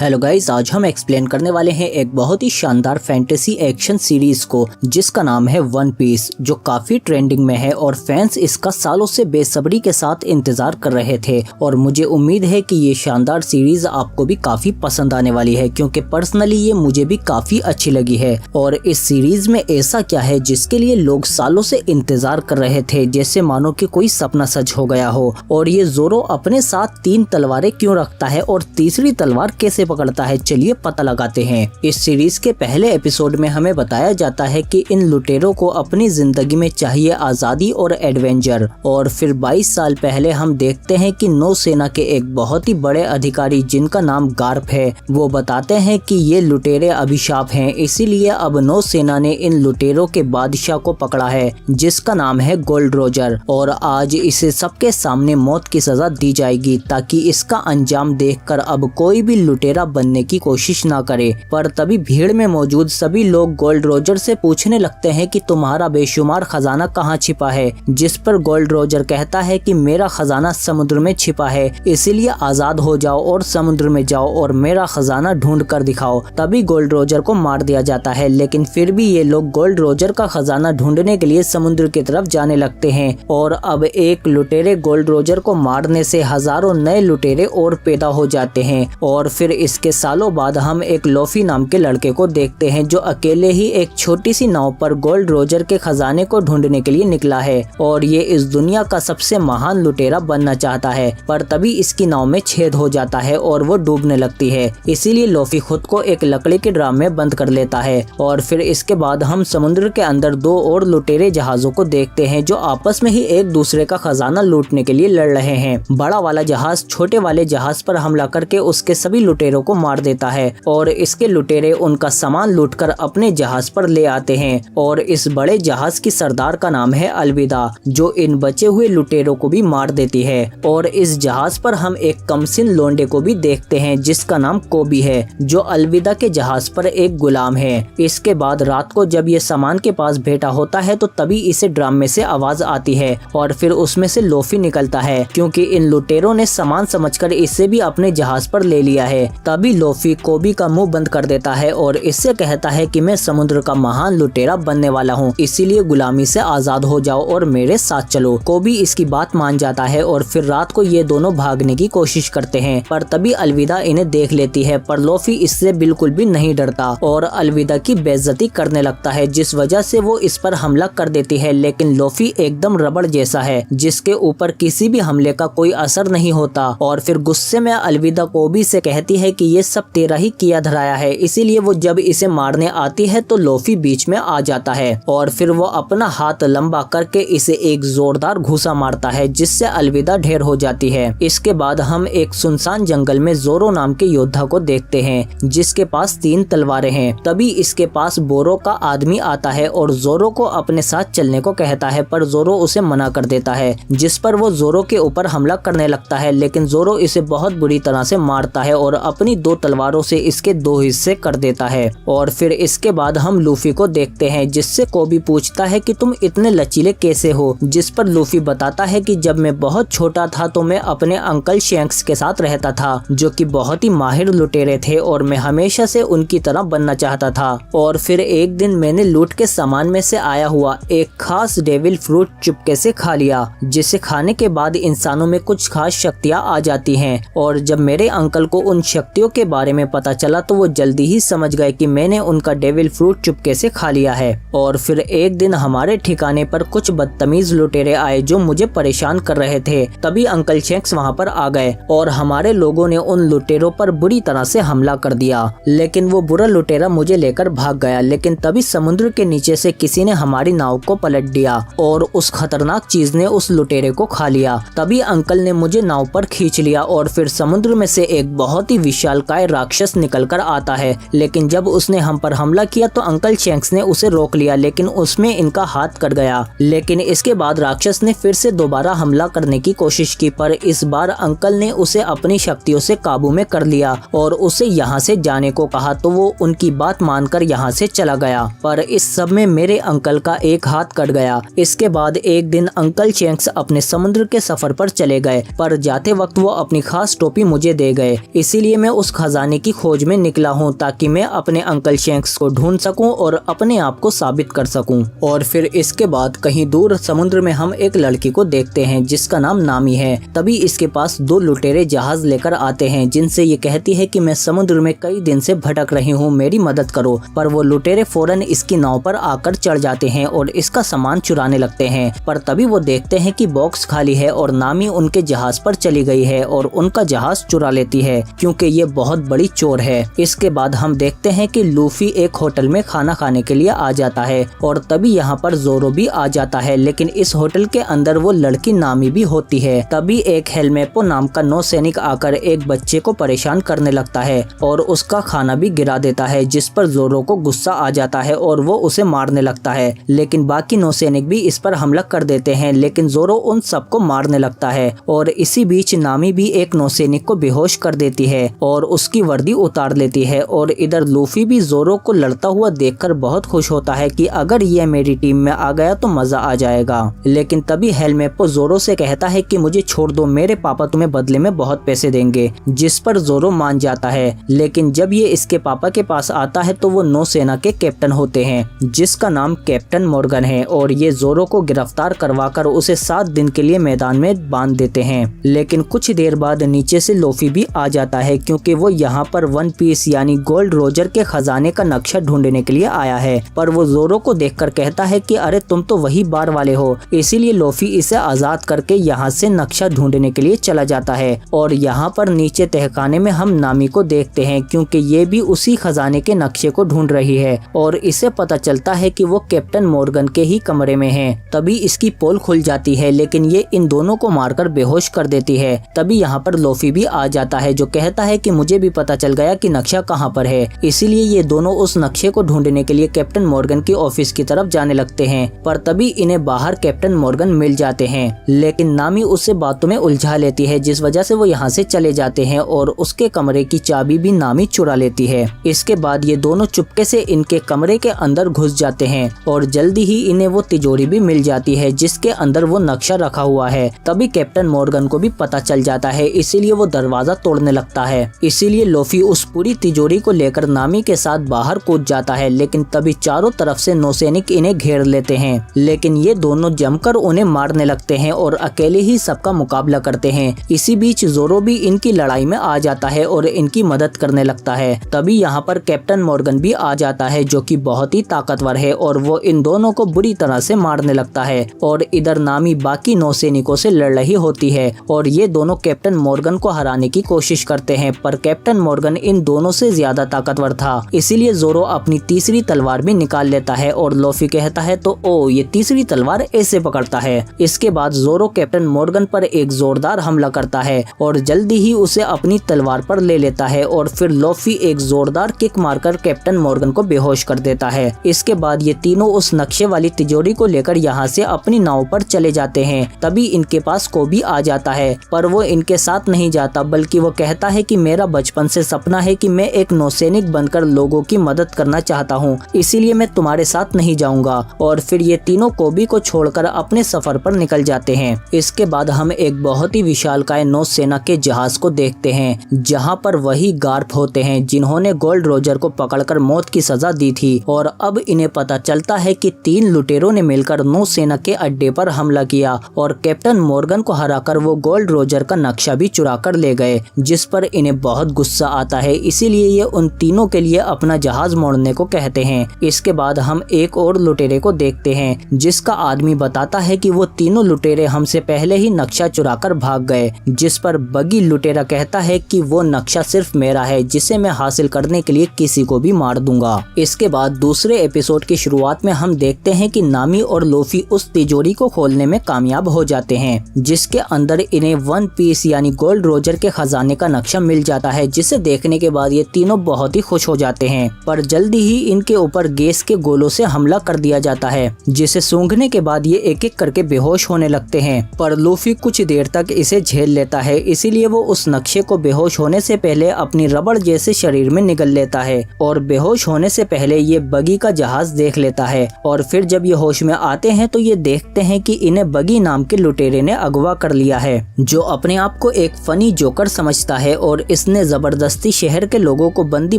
Hello guys, आज हम explain करने वाले हैं एक बहुत ही शानदार फैंटेसी एक्शन सीरीज को जिसका नाम है वन पीस, जो काफी ट्रेंडिंग में है और फैंस इसका सालों से बेसब्री के साथ इंतजार कर रहे थे। और मुझे उम्मीद है कि ये शानदार सीरीज आपको भी काफी पसंद आने वाली है, क्योंकि पर्सनली ये मुझे भी काफी अच्छी लगी है। और इस सीरीज में ऐसा क्या है जिसके लिए लोग सालों से इंतजार कर रहे थे, जैसे मानो कि कोई सपना सच हो गया हो। और ये ज़ोरो अपने साथ 3 तलवारें क्यों रखता है और तीसरी तलवार कैसे पकड़ता है, चलिए पता लगाते हैं। इस सीरीज के पहले एपिसोड में हमें बताया जाता है कि इन लुटेरों को अपनी जिंदगी में चाहिए आजादी और एडवेंचर। और फिर 22 साल पहले हम देखते हैं कि नौसेना के एक बहुत ही बड़े अधिकारी जिनका नाम गार्प है, वो बताते हैं कि ये लुटेरे अभिशाप हैं, इसीलिए अब नौसेना ने इन लुटेरों के बादशाह को पकड़ा है जिसका नाम है गोल्ड रोजर। और आज इसे सबके सामने मौत की सजा दी जाएगी ताकि इसका अंजाम देखकर अब कोई भी लुटेरा बनने की कोशिश ना करे। पर तभी भीड़ में मौजूद सभी लोग गोल्ड रोजर से पूछने लगते हैं कि तुम्हारा बेशुमार खजाना कहाँ छिपा है, जिस पर गोल्ड रोजर कहता है कि मेरा खजाना समुद्र में छिपा है, इसीलिए आजाद हो जाओ और समुद्र में जाओ और मेरा खजाना ढूंढ कर दिखाओ। तभी गोल्ड रोजर को मार दिया जाता है, लेकिन फिर भी ये लोग गोल्ड रोजर का खजाना ढूंढने के लिए समुद्र की तरफ जाने लगते हैं। और अब एक लुटेरे गोल्ड रोजर को मारने से हजारों नए लुटेरे और पैदा हो जाते हैं। और फिर इसके सालों बाद हम एक लोफी नाम के लड़के को देखते हैं जो अकेले ही एक छोटी सी नाव पर गोल्ड रोजर के खजाने को ढूंढने के लिए निकला है। और ये इस दुनिया का सबसे महान लुटेरा बनना चाहता है, पर तभी इसकी नाव में छेद हो जाता है और वो डूबने लगती है। इसीलिए लोफी खुद को एक लकड़ी के ड्राम में बंद कर लेता है। और फिर इसके बाद हम समुद्र के अंदर 2 और लुटेरे जहाजों को देखते हैं जो आपस में ही एक दूसरे का खजाना लूटने के लिए लड़ रहे हैं। बड़ा वाला जहाज छोटे वाले जहाज पर हमला करके उसके सभी लुटेरों को मार देता है और इसके लुटेरे उनका सामान लूटकर अपने जहाज पर ले आते हैं। और इस बड़े जहाज की सरदार का नाम है अलविदा, जो इन बचे हुए लुटेरों को भी मार देती है। और इस जहाज पर हम एक कमसिन लोंडे को भी देखते हैं जिसका नाम कोबी है, जो अलविदा के जहाज पर एक गुलाम है। इसके बाद रात को जब ये सामान के पास बैठा होता है तो तभी इसे ड्रम में से आवाज आती है और फिर उसमें से लोफी निकलता है, क्योंकि इन लुटेरों ने सामान समझकर इसे भी अपने जहाज पर ले लिया है। तभी लोफी कोबी का मुंह बंद कर देता है और इससे कहता है कि मैं समुद्र का महान लुटेरा बनने वाला हूँ, इसीलिए गुलामी से आजाद हो जाओ और मेरे साथ चलो। कोबी इसकी बात मान जाता है और फिर रात को ये दोनों भागने की कोशिश करते हैं, पर तभी अलविदा इन्हें देख लेती है। पर लोफी इससे बिल्कुल भी नहीं डरता और अलविदा की बेइज्जती करने लगता है, जिस वजह से वो इस पर हमला कर देती है। लेकिन लोफी एकदम रबड़ जैसा है जिसके ऊपर किसी भी हमले का कोई असर नहीं होता। और फिर गुस्से में अलविदा कोबी से कहती है कि ये सब तेरा ही किया धराया है, इसीलिए वो जब इसे मारने आती है तो लोफी बीच में आ जाता है और फिर वो अपना हाथ लंबा करके इसे एक जोरदार घूसा मारता है, जिससे अलविदा ढेर हो जाती है। इसके बाद हम एक सुनसान जंगल में जोरो नाम के योद्धा को देखते हैं जिसके पास 3 तलवारें हैं। तभी इसके पास बोरो का आदमी आता है और जोरो को अपने साथ चलने को कहता है, पर जोरो उसे मना कर देता है, जिस पर वो जोरो के ऊपर हमला करने लगता है। लेकिन जोरो इसे बहुत बुरी तरह से मारता है और अपनी 2 तलवारों से इसके 2 हिस्से कर देता है। और फिर इसके बाद हम लूफी को देखते हैं जिससे कोबी पूछता है कि तुम इतने लचीले कैसे हो, जिस पर लूफी बताता है कि जब मैं बहुत छोटा था तो मैं अपने अंकल शैंक्स के साथ रहता था, जो कि बहुत ही माहिर लुटेरे थे और मैं हमेशा से उनकी तरह बनना चाहता था। और फिर एक दिन मैंने लूट के सामान में से आया हुआ एक खास डेविल फ्रूट चुपके से खा लिया, जिसे खाने के बाद इंसानों में कुछ खास शक्तियाँ आ जाती हैं। और जब मेरे अंकल को उन शक्तियों के बारे में पता चला तो वो जल्दी ही समझ गए कि मैंने उनका डेविल फ्रूट चुपके से खा लिया है। और फिर एक दिन हमारे ठिकाने पर कुछ बदतमीज लुटेरे आए जो मुझे परेशान कर रहे थे। तभी अंकल शैंक्स वहाँ पर आ गए और हमारे लोगों ने उन लुटेरों पर बुरी तरह से हमला कर दिया। लेकिन वो बुरा लुटेरा मुझे लेकर भाग गया। लेकिन तभी समुद्र के नीचे से किसी ने हमारी नाव को पलट दिया और उस खतरनाक चीज ने उस लुटेरे को खा लिया। तभी अंकल ने मुझे नाव पर खींच लिया और फिर समुद्र में से एक बहुत ही विशालकाय राक्षस निकलकर आता है। लेकिन जब उसने हम पर हमला किया तो अंकल शैंक्स ने उसे रोक लिया, लेकिन उसमें इनका हाथ कट गया। लेकिन इसके बाद राक्षस ने फिर से दोबारा हमला करने की कोशिश की, पर इस बार अंकल ने उसे अपनी शक्तियों से काबू में कर लिया और उसे यहाँ से जाने को कहा, तो वो उनकी बात मानकर यहाँ से चला गया। पर इस सब में मेरे अंकल का एक हाथ कट गया। इसके बाद एक दिन अंकल शैंक्स अपने समुद्र के सफर पर चले गए, पर जाते वक्त वो अपनी खास टोपी मुझे दे गए, इसीलिए मैं मैं उस खजाने की खोज में निकला हूँ ताकि मैं अपने अंकल शैंक्स को ढूंढ सकूं और अपने आप को साबित कर सकूं। और फिर इसके बाद कहीं दूर समुद्र में हम एक लड़की को देखते हैं जिसका नाम नामी है। तभी इसके पास दो लुटेरे जहाज लेकर आते हैं जिनसे ये कहती है कि मैं समुद्र में कई दिन से भटक रही हूँ, मेरी मदद करो। पर वो लुटेरे फौरन इसकी नाव पर आकर चढ़ जाते हैं और इसका सामान चुराने लगते हैं। पर तभी वो देखते हैं कि बॉक्स खाली है और नामी उनके जहाज पर चली गई है और उनका जहाज चुरा लेती है क्योंकि ये बहुत बड़ी चोर है। इसके बाद हम देखते हैं कि लूफी एक होटल में खाना खाने के लिए आ जाता है और तभी यहाँ पर जोरो भी आ जाता है, लेकिन इस होटल के अंदर वो लड़की नामी भी होती है। तभी एक हेलमेपो नाम का नौसैनिक आकर एक बच्चे को परेशान करने लगता है और उसका खाना भी गिरा देता है, जिस पर जोरो को गुस्सा आ जाता है और वो उसे मारने लगता है। लेकिन बाकी नौसैनिक भी इस पर हमला कर देते हैं, लेकिन जोरो उन सबको मारने लगता है। और इसी बीच नामी भी एक नौसैनिक को बेहोश कर देती है और उसकी वर्दी उतार लेती है। और इधर लूफी भी जोरो को लड़ता हुआ देखकर बहुत खुश होता है कि अगर ये मेरी टीम में आ गया तो मजा आ जाएगा। लेकिन तभी हेलमेपो जोरो से कहता है कि मुझे छोड़ दो, मेरे पापा तुम्हें बदले में बहुत पैसे देंगे, जिस पर जोरो मान जाता है। लेकिन जब ये इसके पापा के पास आता है तो वो नौसेना के कैप्टन होते हैं जिसका नाम कैप्टन मॉर्गन है और ये जोरो को गिरफ्तार करवाकर उसे 7 दिन के लिए मैदान में बांध देते हैं। लेकिन कुछ देर बाद नीचे से लोफी भी आ जाता है क्योंकि वो यहाँ पर वन पीस यानी गोल्ड रोजर के खजाने का नक्शा ढूंढने के लिए आया है। पर वो जोरो को देखकर कहता है कि अरे तुम तो वही बार वाले हो। इसीलिए लोफी इसे आजाद करके यहाँ से नक्शा ढूंढने के लिए चला जाता है। और यहाँ पर नीचे तहखाने में हम नामी को देखते हैं क्योंकि ये भी उसी खजाने के नक्शे को ढूंढ रही है और इसे पता चलता है कि वो कैप्टन मॉर्गन के ही कमरे में है। तभी इसकी पोल खुल जाती है, लेकिन ये इन दोनों को मारकर बेहोश कर देती है। तभी यहाँ पर लोफी भी आ जाता है जो कहता है कि मुझे भी पता चल गया कि नक्शा कहाँ पर है। इसीलिए ये दोनों उस नक्शे को ढूंढने के लिए कैप्टन मॉर्गन की ऑफिस की तरफ जाने लगते हैं। पर तभी इन्हें बाहर कैप्टन मॉर्गन मिल जाते हैं, लेकिन नामी उससे बातों में उलझा लेती है जिस वजह से वो यहाँ से चले जाते हैं और उसके कमरे की चाबी भी नामी चुरा लेती है। इसके बाद ये दोनों चुपके से इनके कमरे के अंदर घुस जाते हैं और जल्दी ही इन्हें वो तिजोरी भी मिल जाती है जिसके अंदर वो नक्शा रखा हुआ है। तभी कैप्टन मॉर्गन को भी पता चल जाता है, इसीलिए वो दरवाजा तोड़ने लगता है। इसीलिए लोफी उस पूरी तिजोरी को लेकर नामी के साथ बाहर कूद जाता है, लेकिन तभी चारों तरफ से नौसैनिक इन्हें घेर लेते हैं। लेकिन ये दोनों जमकर उन्हें मारने लगते हैं और अकेले ही सबका मुकाबला करते हैं। इसी बीच जोरो भी इनकी लड़ाई में आ जाता है और इनकी मदद करने लगता है। तभी यहाँ पर कैप्टन मॉर्गन भी आ जाता है जो कि बहुत ही ताकतवर है और वो इन दोनों को बुरी तरह से मारने लगता है। और इधर नामी बाकी नौसैनिकों से लड़ रही होती है और ये दोनों कैप्टन मॉर्गन को हराने की कोशिश करते हैं, पर कैप्टन मॉर्गन इन दोनों से ज्यादा ताकतवर था। इसीलिए जोरो अपनी तीसरी तलवार भी निकाल लेता है और लोफी कहता है तो ओ ये तीसरी तलवार ऐसे पकड़ता है। इसके बाद जोरो कैप्टन मॉर्गन पर एक जोरदार हमला करता है और जल्दी ही उसे अपनी तलवार पर ले लेता है और फिर लोफी एक जोरदार किक मारकर कैप्टन मॉर्गन को बेहोश कर देता है। इसके बाद ये तीनों उस नक्शे वाली तिजोरी को लेकर यहाँ से अपनी नाव पर चले जाते हैं। तभी इनके पास कोबी आ जाता है, पर वो इनके साथ नहीं जाता बल्कि वो कहता है कि मेरा बचपन से सपना है कि मैं एक नौसैनिक बनकर लोगों की मदद करना चाहता हूँ, इसीलिए मैं तुम्हारे साथ नहीं जाऊंगा। और फिर ये तीनों कोबी को छोड़कर अपने सफर पर निकल जाते हैं। इसके बाद हम एक बहुत ही विशालकाय नौसेना के जहाज को देखते हैं जहाँ पर वही गार्प होते हैं जिन्होंने गोल्ड रोजर को पकड़कर मौत की सजा दी थी। और अब इन्हें पता चलता है कि 3 लुटेरों ने मिलकर नौसेना के अड्डे पर हमला किया और कैप्टन मॉर्गन को हराकर वो गोल्ड रोजर का नक्शा भी चुरा कर ले गए, जिस पर इन्हें बहुत गुस्सा आता है। इसीलिए ये उन तीनों के लिए अपना जहाज मोड़ने को कहते हैं। इसके बाद हम एक और लुटेरे को देखते हैं जिसका आदमी बताता है कि वो तीनों लुटेरे हमसे पहले ही नक्शा चुराकर भाग गए, जिस पर बगी लुटेरा कहता है कि वो नक्शा सिर्फ मेरा है जिसे मैं हासिल करने के लिए किसी को भी मार दूंगा। इसके बाद दूसरे एपिसोड की शुरुआत में हम देखते हैं कि नामी और लोफी उस तिजोरी को खोलने में कामयाब हो जाते हैं जिसके अंदर इन्हें वन पीस यानी गोल्ड रोजर के खजाने का नक्शा मिल जाता है, जिसे देखने के बाद ये तीनों बहुत ही खुश हो जाते हैं। पर जल्दी ही इनके ऊपर गैस के गोलों से हमला कर दिया जाता है, जिसे सूंघने के बाद ये एक एक करके बेहोश होने लगते हैं। पर लूफी कुछ देर तक इसे झेल लेता है, इसीलिए वो उस नक्शे को बेहोश होने से पहले अपनी रबड़ जैसे शरीर में निगल लेता है और बेहोश होने से पहले ये बगी का जहाज देख लेता है। और फिर जब ये होश में आते हैं तो ये देखते हैं कि इन्हें बगी नाम के लुटेरे ने अगवा कर लिया है, जो अपने आप को एक फनी जोकर समझता है और इस इसने जबरदस्ती शहर के लोगों को बंदी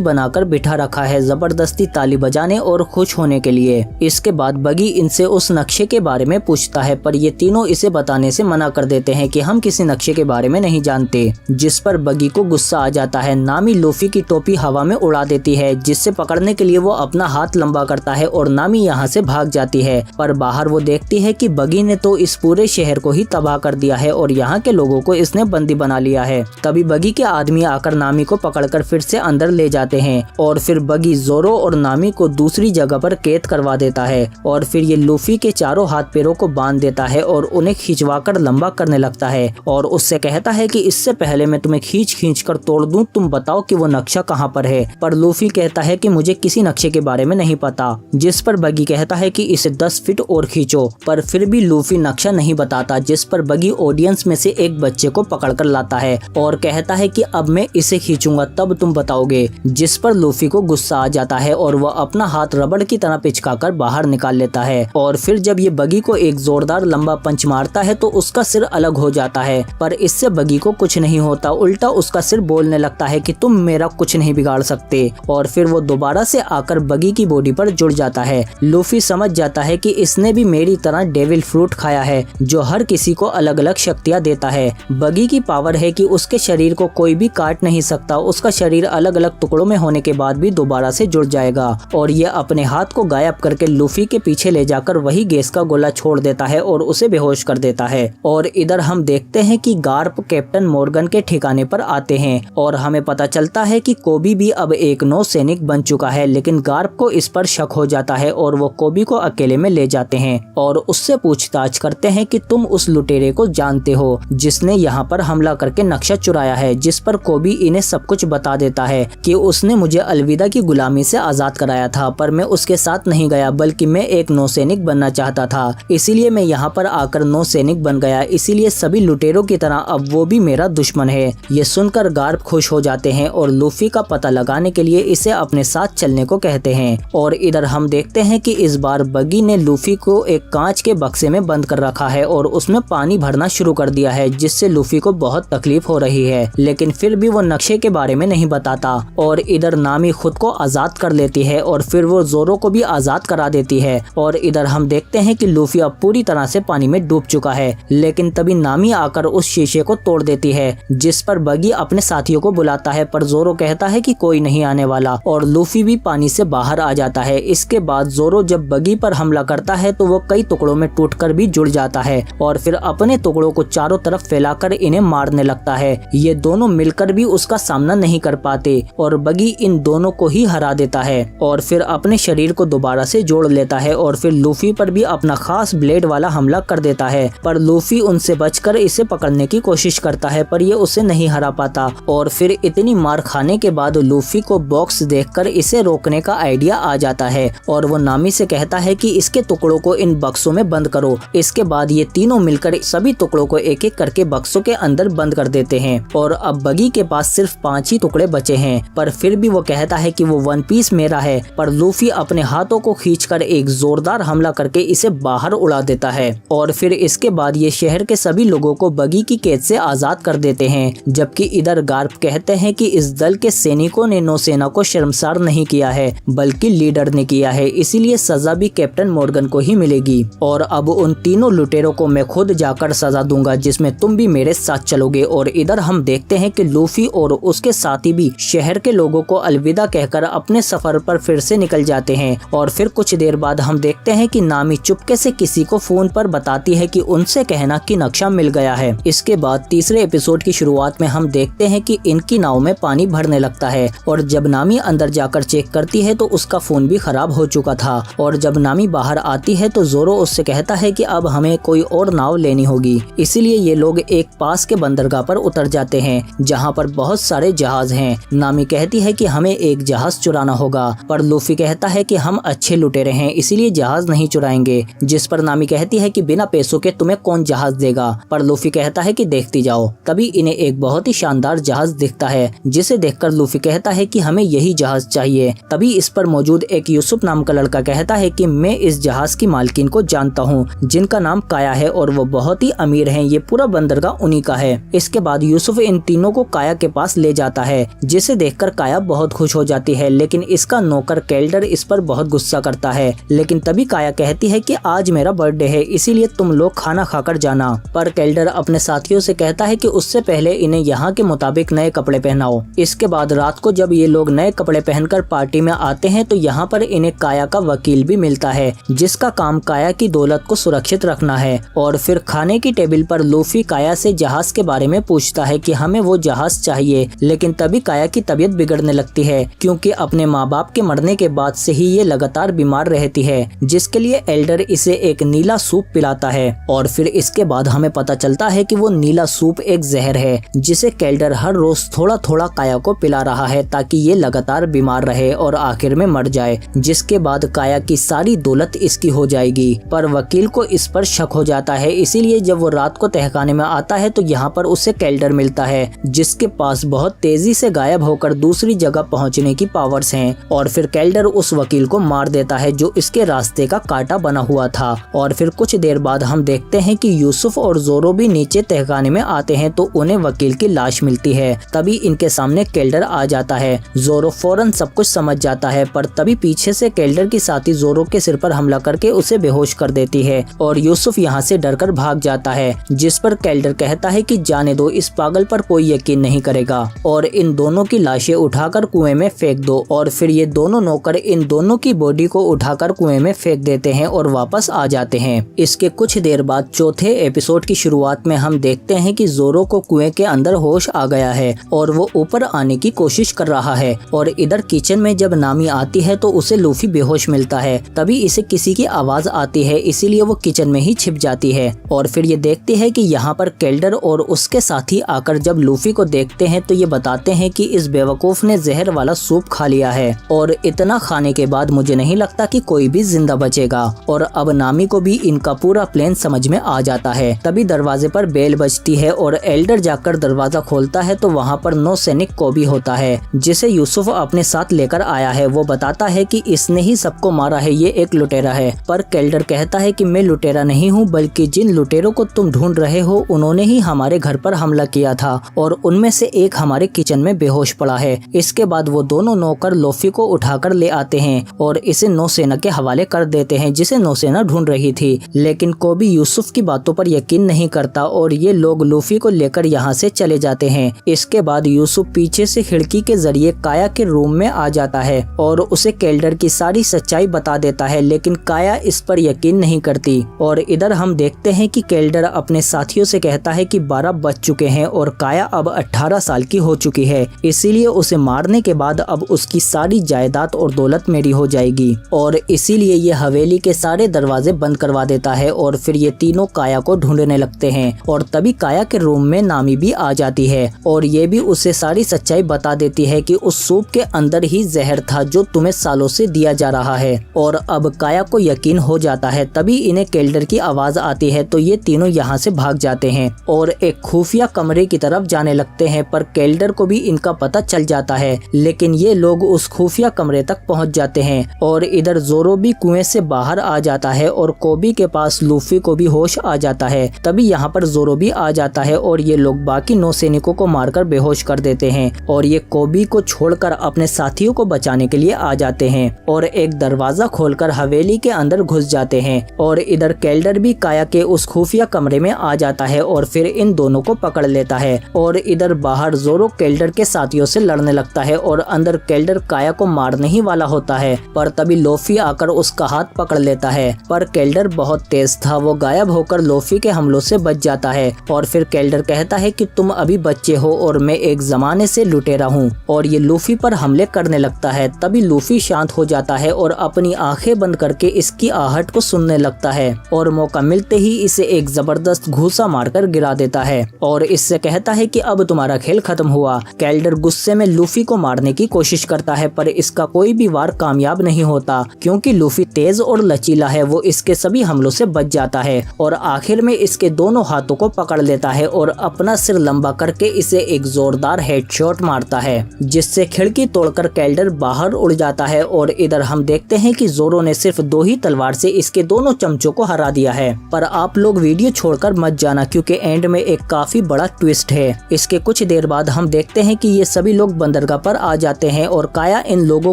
बनाकर बिठा रखा है, जबरदस्ती ताली बजाने और खुश होने के लिए। इसके बाद बगी इनसे उस नक्शे के बारे में पूछता है, पर ये तीनों इसे बताने से मना कर देते हैं कि हम किसी नक्शे के बारे में नहीं जानते, जिस पर बगी को गुस्सा आ जाता है। नामी लूफी की टोपी हवा में उड़ा देती है, जिससे पकड़ने के लिए वो अपना हाथ लंबा करता है और नामी यहाँ से भाग जाती है। पर बाहर वो देखती है कि बगी ने तो इस पूरे शहर को ही तबाह कर दिया है और यहाँ के लोगों को इसने बंदी बना लिया है। तभी बगी के आदमी आकर नामी को पकड़कर फिर से अंदर ले जाते हैं और फिर बगी जोरो और नामी को दूसरी जगह पर कैद करवा देता है और फिर ये लूफी के चारों हाथ पैरों को बांध देता है और उन्हें खिंचवाकर लंबा करने लगता है और उससे कहता है कि इससे पहले मैं तुम्हें खींच कर तोड़ दूं, तुम बताओ कि वो नक्शा कहाँ पर है। पर लूफी कहता है कि मुझे किसी नक्शे के बारे में नहीं पता, जिस पर बगी कहता है कि इसे 10 फीट और खींचो। पर फिर भी लूफी नक्शा नहीं बताता, जिस पर बगी ऑडियंस में से एक बच्चे को पकड़कर लाता है और कहता है कि अब मैं इसे खींचूंगा तब तुम बताओगे, जिस पर लूफी को गुस्सा आ जाता है और वह अपना हाथ रबड़ की तरह पिचकाकर बाहर निकाल लेता है। और फिर जब ये बगी को एक जोरदार लंबा पंच मारता है तो उसका सिर अलग हो जाता है, पर इससे बगी को कुछ नहीं होता, उल्टा उसका सिर बोलने लगता है कि तुम मेरा कुछ नहीं बिगाड़ सकते। और फिर वो दोबारा से आकर बगी की बॉडी पर जुड़ जाता है। लूफी समझ जाता है कि इसने भी मेरी तरह डेविल फ्रूट खाया है, जो हर किसी को अलग अलग शक्तियाँ देता है। बगी की पावर है कि उसके शरीर को कोई भी काट नहीं सकता, उसका शरीर अलग अलग टुकड़ों में होने के बाद भी दोबारा से जुड़ जाएगा। और ये अपने हाथ को गायब करके लूफी के पीछे ले जाकर वही गैस का गोला छोड़ देता है और उसे बेहोश कर देता है। और इधर हम देखते हैं कि गार्प कैप्टन मॉर्गन के ठिकाने पर आते हैं और हमें पता चलता है कि कोबी भी अब एक नौसैनिक बन चुका है, लेकिन गार्प को इस पर शक हो जाता है और वो कोबी को अकेले में ले जाते हैं और उससे पूछताछ करते हैं कि तुम उस लुटेरे को जानते हो जिसने यहाँ पर हमला करके नक्शा चुराया है, जिस पर कोबी इन्हें सब कुछ बता देता है कि उसने मुझे अलविदा की गुलामी से आजाद कराया था, पर मैं उसके साथ नहीं गया, बल्कि मैं एक नौसैनिक बनना चाहता था, इसीलिए मैं यहाँ पर आकर नौसैनिक बन गया, इसीलिए सभी लुटेरों की तरह अब वो भी मेरा दुश्मन है। ये सुनकर गार्प खुश हो जाते हैं और लूफी का पता लगाने के लिए इसे अपने साथ चलने को कहते हैं। और इधर हम देखते हैं कि इस बार बगी ने लूफी को एक कांच के बक्से में बंद कर रखा है और उसमें पानी भरना शुरू कर दिया है, जिससे लूफी को बहुत तकलीफ हो रही है, लेकिन फिर भी वो नक्शे के बारे में नहीं बताता। और इधर नामी खुद को आजाद कर लेती है और फिर वो जोरो को भी आजाद करा देती है। और इधर हम देखते हैं कि लूफी अब पूरी तरह से पानी में डूब चुका है, लेकिन तभी नामी आकर उस शीशे को तोड़ देती है, जिस पर बगी अपने साथियों को बुलाता है, पर जोरो कहता है कि कोई नहीं आने वाला और लूफी भी पानी से बाहर आ जाता है। इसके बाद जोरो जब बगी पर हमला करता है तो वो कई टुकड़ों में टूटकर भी जुड़ जाता है और फिर अपने टुकड़ों को चारों तरफ फैलाकर इन्हें मारने लगता है। ये दोनों मिलकर भी उसका सामना नहीं कर पाते और बगी इन दोनों को ही हरा देता है और फिर अपने शरीर को दोबारा से जोड़ लेता है और फिर लूफी पर भी अपना खास ब्लेड वाला हमला कर देता है। पर लूफी उनसे बचकर इसे पकड़ने की कोशिश करता है, पर ये उसे नहीं हरा पाता। और फिर इतनी मार खाने के बाद लूफी को बॉक्स देखकर इसे रोकने का आइडिया आ जाता है और वो नामी से कहता है कि इसके टुकड़ों को इन बक्सों में बंद करो। इसके बाद ये तीनों मिलकर सभी टुकड़ों को एक एक करके बक्सों के अंदर बंद कर देते हैं और अब बगी के पास सिर्फ 5 ही टुकड़े बचे हैं। पर फिर भी वो कहता है कि वो वन पीस मेरा है, पर लूफी अपने हाथों को खींचकर एक जोरदार हमला करके इसे बाहर उड़ा देता है और फिर इसके बाद ये शहर के सभी लोगों को बगी की कैद से आजाद कर देते हैं। जबकि इधर गार्प कहते हैं कि इस दल के सैनिकों ने नौसेना को शर्मसार नहीं किया है, बल्कि लीडर ने किया है, इसीलिए सजा भी कैप्टन मॉर्गन को ही मिलेगी। और अब उन तीनों लुटेरों को मैं खुद जाकर सजा दूंगा, जिसमें तुम भी मेरे साथ चलोगे। और इधर हम देखते हैं कि लूफी और उसके साथी भी शहर के लोगों को अलविदा कहकर अपने सफर पर फिर से निकल जाते हैं। और फिर कुछ देर बाद हम देखते हैं कि नामी चुपके से किसी को फोन पर बताती है कि उनसे कहना कि नक्शा मिल गया है। इसके बाद तीसरे एपिसोड की शुरुआत में हम देखते हैं कि इनकी नाव में पानी भरने लगता है और जब नामी अंदर जाकर चेक करती है तो उसका फोन भी खराब हो चुका था। और जब नामी बाहर आती है तो जोरो उससे कहता है कि अब हमें कोई और नाव लेनी होगी, इसीलिए ये लोग एक पास के बंदरगाह पर उतर जाते हैं जहाँ पर बहुत सारे जहाज हैं। नामी कहती है कि हमें एक जहाज चुराना होगा, पर लूफी कहता है कि हम अच्छे लुटेरे हैं इसीलिए जहाज नहीं चुराएंगे, जिस पर नामी कहती है कि बिना पैसों के तुम्हें कौन जहाज देगा, पर लूफी कहता है कि देखती जाओ। तभी इन्हें एक बहुत ही शानदार जहाज दिखता है, जिसे देखकर लूफी कहता है कि हमें यही जहाज चाहिए। तभी इस पर मौजूद एक यूसुफ नाम का लड़का कहता है कि मैं इस जहाज की मालकिन को जानता हूँ, जिनका नाम काया है और वो बहुत ही अमीर हैं, ये पूरा बंदरगाह उन्हीं का है। इसके बाद यूसुफ इन तीनों को काया काया के पास ले जाता है, जिसे देखकर काया बहुत खुश हो जाती है। लेकिन इसका नौकर केल्डर इस पर बहुत गुस्सा करता है। लेकिन तभी काया कहती है कि आज मेरा बर्थडे है, इसीलिए तुम लोग खाना खाकर जाना। पर केल्डर अपने साथियों से कहता है कि उससे पहले इन्हें यहाँ के मुताबिक नए कपड़े पहनाओ। इसके बाद रात को जब ये लोग नए कपड़े पहनकर पार्टी में आते हैं तो यहाँ पर इन्हें काया का वकील भी मिलता है, जिसका काम काया की दौलत को सुरक्षित रखना है। और फिर खाने की टेबल पर लूफी काया से जहाज के बारे में पूछता है कि हमें वो जहाज चाहिए। लेकिन तभी काया की तबीयत बिगड़ने लगती है, क्योंकि अपने माँ बाप के मरने के बाद से ही ये लगातार बीमार रहती है, जिसके लिए एल्डर इसे एक नीला सूप पिलाता है। और फिर इसके बाद हमें पता चलता है कि वो नीला सूप एक जहर है, जिसे केल्डर हर रोज थोड़ा थोड़ा काया को पिला रहा है ताकि ये लगातार बीमार रहे और आखिर में मर जाए, जिसके बाद काया की सारी दौलत इसकी हो जाएगी। पर वकील को इस पर शक हो जाता है, इसीलिए जब वो रात को तहखाने में आता है तो यहाँ पर उसे केल्डर मिलता है, जिसके पास बहुत तेजी से गायब होकर दूसरी जगह पहुँचने की पावर्स हैं। और फिर केल्डर उस वकील को मार देता है जो इसके रास्ते का कांटा बना हुआ था। और फिर कुछ देर बाद हम देखते हैं कि यूसुफ और जोरो भी नीचे तहखाने में आते हैं तो उन्हें वकील की लाश मिलती है। तभी इनके सामने केल्डर आ जाता है। जोरो फौरन सब कुछ समझ जाता है, पर तभी पीछे से केल्डर की साथी जोरो के सिर पर हमला करके उसे बेहोश कर देती है और यूसुफ यहाँ से डरकर भाग जाता है, जिस पर केल्डर कहता है कि जाने दो, इस पागल पर कोई यकीन नहीं करेगा और इन दोनों की लाशें उठाकर कुएं में फेंक दो। और फिर ये दोनों नौकर इन दोनों की बॉडी को उठाकर कुएं में फेंक देते हैं और वापस आ जाते हैं। इसके कुछ देर बाद चौथे एपिसोड की शुरुआत में हम देखते हैं कि जोरो को कुएं के अंदर होश आ गया है और वो ऊपर आने की कोशिश कर रहा है। और इधर किचन में जब नामी आती है तो उसे लूफी बेहोश मिलता है। तभी इसे किसी की आवाज आती है, इसीलिए वो किचन में ही छिप जाती है। और फिर ये देखती है कि यहाँ पर केल्डर और उसके साथी आकर जब लूफी को देखते हैं तो ये बताते हैं कि इस बेवकूफ ने जहर वाला सूप खा लिया है और इतना खाने के बाद मुझे नहीं लगता कि कोई भी जिंदा बचेगा। और अब नामी को भी इनका पूरा प्लान समझ में आ जाता है। तभी दरवाजे पर बेल बजती है और एल्डर जाकर दरवाजा खोलता है तो वहाँ पर नौसैनिक कोबी होता है, जिसे यूसुफ अपने साथ लेकर आया है। वो बताता है कि इसने ही सबको मारा है, ये एक लुटेरा है। पर केल्डर कहता है कि मैं लुटेरा नहीं हूँ, बल्कि जिन लुटेरों को तुम ढूंढ रहे हो उन्होंने ही हमारे घर पर हमला किया था और उनमें से एक हमारे किचन में बेहोश पड़ा है। इसके बाद वो दोनों नौकर लूफी को उठाकर ले आते हैं और इसे नौसेना के हवाले कर देते हैं, जिसे नौसेना ढूंढ रही थी। लेकिन कोबी यूसुफ की बातों पर यकीन नहीं करता और ये लोग लूफी को लेकर यहाँ से चले जाते हैं। इसके बाद यूसुफ पीछे से खिड़की के जरिए काया के रूम में आ जाता है और उसे केल्डर की सारी सच्चाई बता देता है, लेकिन काया इस पर यकीन नहीं करती। और इधर हम देखते हैं कि केल्डर अपने साथियों से कहता है कि 12 बज चुके हैं और काया अब 18 साल की हो चुकी है, इसीलिए उसे मारने के बाद अब उसकी सारी जायदाद और दौलत मेरी हो जाएगी। और इसीलिए ये हवेली के सारे दरवाजे बंद करवा देता है और फिर ये तीनों काया को ढूंढने लगते हैं। और तभी काया के रूम में नामी भी आ जाती है और ये भी उसे सारी सच्चाई बता देती है कि उस सूप के अंदर ही जहर था जो तुम्हें सालों से दिया जा रहा है। और अब काया को यकीन हो जाता है। तभी इन्हें केल्डर की आवाज आती है तो ये तीनों यहाँ से भाग जाते हैं और एक खुफिया कमरे की तरफ जाने लगते हैं। पर केल्डर को भी इनका पता चल जाता है, लेकिन ये लोग उस खुफिया कमरे तक पहुँच जाते हैं। और इधर जोरो भी कुएं से बाहर आ जाता है और कोबी के पास लूफी को भी होश आ जाता है। तभी यहाँ पर जोरो भी आ जाता है और ये लोग बाकी नौसैनिकों को मारकर बेहोश कर देते हैं और ये कोबी को छोड़कर अपने साथियों को बचाने के लिए आ जाते हैं और एक दरवाजा खोलकर हवेली के अंदर घुस जाते हैं। और इधर केल्डर भी काया के उस खुफिया कमरे में आ जाता है और फिर इन दोनों को पकड़ लेता है। और इधर बाहर जोरो केल्डर के साथियों से लड़ने लगता है और अंदर केल्डर काया को मारने ही वाला होता है, पर तभी लोफी आकर उसका हाथ पकड़ लेता है। पर केल्डर बहुत तेज था, वो गायब होकर लोफी के हमलों से बच जाता है। और फिर केल्डर कहता है कि तुम अभी बच्चे हो और मैं एक जमाने से लुटेरा हूँ, और ये लूफी पर हमले करने लगता है। तभी लूफी शांत हो जाता है और अपनी आंखें बंद करके इसकी आहट को सुनने लगता है और मौका मिलते ही इसे एक जबरदस्त घूसा मारकर गिरा देता है और इससे कहता है कि अब तुम्हारा खेल खत्म हुआ। केल्डर गुस्से में लूफी को मारने की कोशिश करता है, पर इसका कोई भी वार कामयाब नहीं होता क्योंकि लूफी तेज और लचीला है। वो इसके सभी हमलों से बच जाता है और आखिर में इसके दोनों हाथों को पकड़ लेता है और अपना सिर लंबा करके इसे एक जोरदार हेडशॉट मारता है, जिससे खिड़की तोड़कर केल्डर बाहर उड़ जाता है। और इधर हम देखते हैं कि जोरो ने सिर्फ 2 ही तलवार से इसके दोनों चमचों को हरा दिया है। पर आप लोग वीडियो छोड़कर मत जाना क्योंकि एंड में एक काफी बड़ा ट्विस्ट है। इसके कुछ कुछ देर बाद हम देखते हैं कि ये सभी लोग बंदरगाह पर आ जाते हैं और काया इन लोगों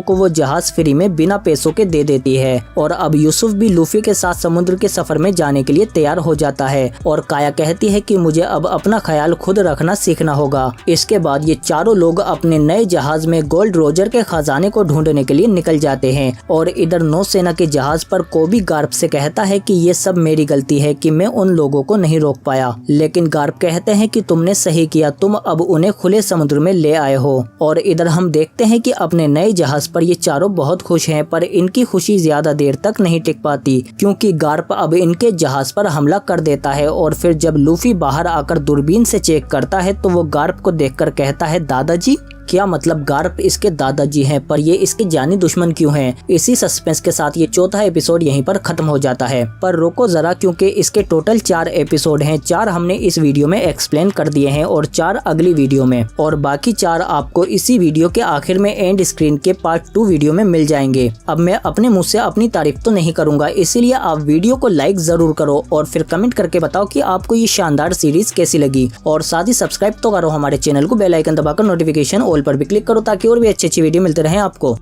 को वो जहाज फ्री में बिना पैसों के दे देती है और अब यूसुफ भी लूफी के साथ समुद्र के सफर में जाने के लिए तैयार हो जाता है और काया कहती है कि मुझे अब अपना ख्याल खुद रखना सीखना होगा। इसके बाद ये चारों लोग अपने नए जहाज में गोल्ड रोजर के खजाने को ढूंढने के लिए निकल जाते हैं और इधर नौसेना के जहाज पर कोबी गार्प से कहता है कि ये सब मेरी गलती है कि मैं उन लोगों को नहीं रोक पाया, लेकिन गार्प कहते हैं कि तुमने सही किया, तुम अब उन्हें खुले समुद्र में ले आए हो। और इधर हम देखते हैं कि अपने नए जहाज पर ये चारों बहुत खुश हैं, पर इनकी खुशी ज्यादा देर तक नहीं टिक पाती क्योंकि गार्प अब इनके जहाज पर हमला कर देता है और फिर जब लूफी बाहर आकर दूरबीन से चेक करता है तो वो गार्प को देखकर कहता है दादाजी। क्या मतलब गार्प इसके दादाजी हैं, पर ये इसके जानी दुश्मन क्यों हैं? इसी सस्पेंस के साथ ये चौथा एपिसोड यहीं पर खत्म हो जाता है। पर रोको जरा, क्योंकि इसके टोटल 4 एपिसोड हैं। 4 हमने इस वीडियो में एक्सप्लेन कर दिए हैं और 4 अगली वीडियो में, और बाकी 4 आपको इसी वीडियो के आखिर में एंड स्क्रीन के पार्ट 2 वीडियो में मिल जाएंगे। अब मैं अपने मुँह से अपनी तारीफ तो नहीं करूंगा, इसीलिए आप वीडियो को लाइक जरूर करो और फिर कमेंट करके बताओ कि आपको ये शानदार सीरीज कैसी लगी, और साथ ही सब्सक्राइब तो करो हमारे चैनल को, बेल आइकन दबाकर नोटिफिकेशन ऑल पर भी क्लिक करो ताकि और भी अच्छी वीडियो मिलते रहे आपको।